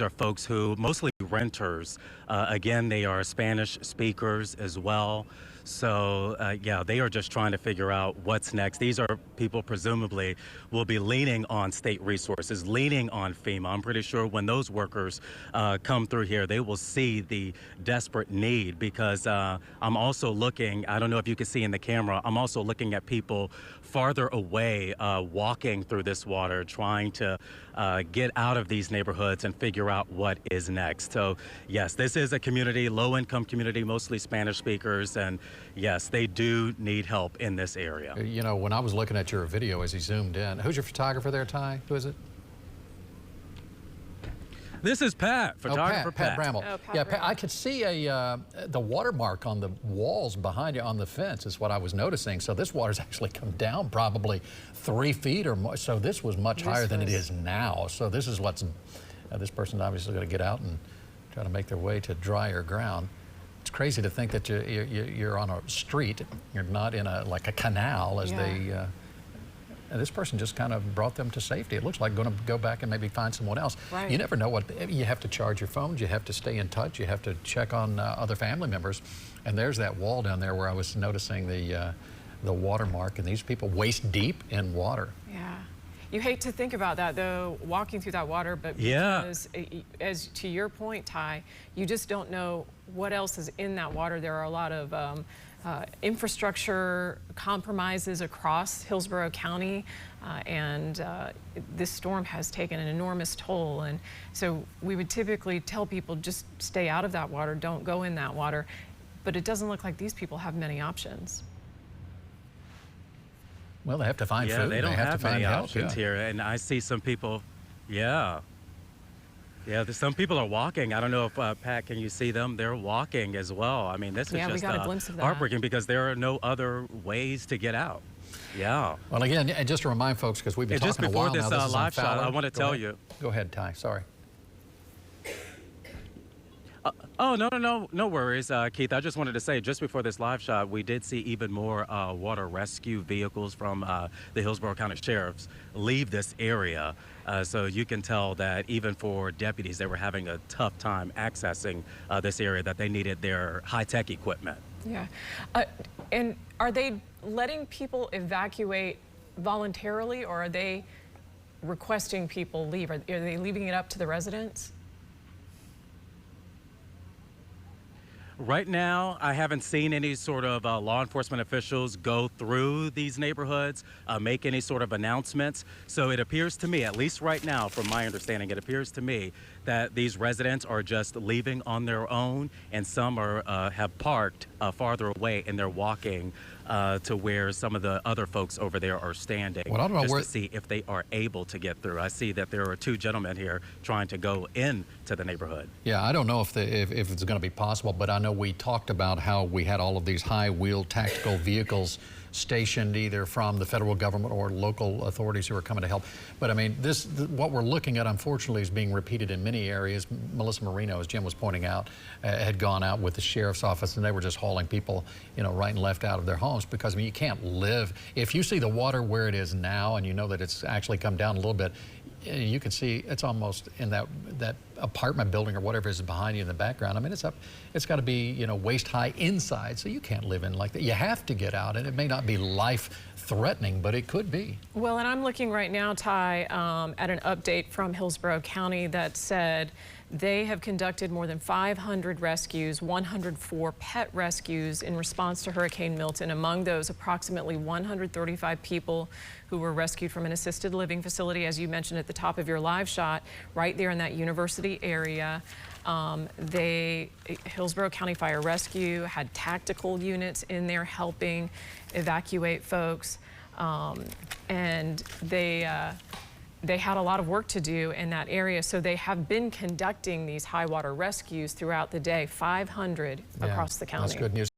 are folks who mostly renters. Again, they are Spanish speakers as well. So yeah, they are just trying to figure out what's next. These are people presumably will be leaning on state resources, leaning on FEMA. I'm pretty sure when those workers come through here, they will see the desperate need, because I'm also looking, I don't know if you can see in the camera, I'm also looking at people farther away walking through this water, trying to get out of these neighborhoods and figure out what is next. So yes, this is a community, low-income community, mostly Spanish speakers, and yes, they do need help in this area. You know, when I was looking at your video as he zoomed in, who's your photographer there, Ty? Who is it? This is Pat, photographer Pat Bramble. Oh, Pat yeah, Bramble. I could see the watermark on the walls behind you on the fence is what I was noticing. So this water's actually come down probably 3 feet or more. So this was much higher than it is now. So this is what's, this person's obviously going to get out and try to make their way to drier ground. It's crazy to think that you're on a street, you're not in like a canal as they, this person just kind of brought them to safety. It looks like going to go back and maybe find someone else. Right. You never know what, you have to charge your phones, you have to stay in touch, you have to check on other family members. And there's that wall down there where I was noticing the watermark, and these people waist deep in water. Yeah. You hate to think about that, though, walking through that water, but because, as to your point, Ty, you just don't know what else is in that water. There are a lot of infrastructure compromises across Hillsborough County, and this storm has taken an enormous toll. And so we would typically tell people just stay out of that water, don't go in that water. But it doesn't look like these people have many options. Well, they have to find food. They don't have to find many help options here, and I see some people, some people are walking. I don't know if, Pat, can you see them? They're walking as well. I mean, this is just we got a glimpse of that. Heartbreaking, because there are no other ways to get out. Yeah. Well, again, and just to remind folks, because we've been talking a while now, just before this live shot, I want to tell you. Go ahead, Ty, sorry. Oh, no worries, Keith. I just wanted to say, just before this live shot, we did see even more water rescue vehicles from the Hillsborough County Sheriff's leave this area. So you can tell that even for deputies, they were having a tough time accessing this area, that they needed their high-tech equipment. Yeah. And are they letting people evacuate voluntarily, or are they requesting people leave? Are they leaving it up to the residents? Right now, I haven't seen any sort of law enforcement officials go through these neighborhoods, make any sort of announcements. So it appears to me, at least right now, from my understanding, it appears to me that these residents are just leaving on their own, and some are have parked farther away, and they're walking to where some of the other folks over there are standing, well, I don't know just to see if they are able to get through. I see that there are 2 gentlemen here trying to go into the neighborhood. Yeah, I don't know if it's going to be possible, but I know we talked about how we had all of these high-wheeled tactical vehicles stationed either from the federal government or local authorities who are coming to help. But I mean, what we're looking at, unfortunately, is being repeated in many areas. Melissa Marino, as Jim was pointing out, had gone out with the sheriff's office, and they were just hauling people, you know, right and left out of their homes, because I mean, you can't live. If you see the water where it is now, and you know that it's actually come down a little bit, you can see it's almost in that apartment building or whatever is behind you in the background. I mean, it's got to be, you know, waist high inside, so you can't live in like that. You have to get out, and it may not be life-threatening, but it could be. Well, and I'm looking right now, Ty, at an update from Hillsborough County that said they have conducted more than 500 rescues, 104 pet rescues in response to Hurricane Milton. Among those, approximately 135 people who were rescued from an assisted living facility, as you mentioned at the top of your live shot, right there in that university area. Hillsborough County Fire Rescue had tactical units in there helping evacuate folks, and they had a lot of work to do in that area, so they have been conducting these high water rescues throughout the day, 500 across the county. That's good news.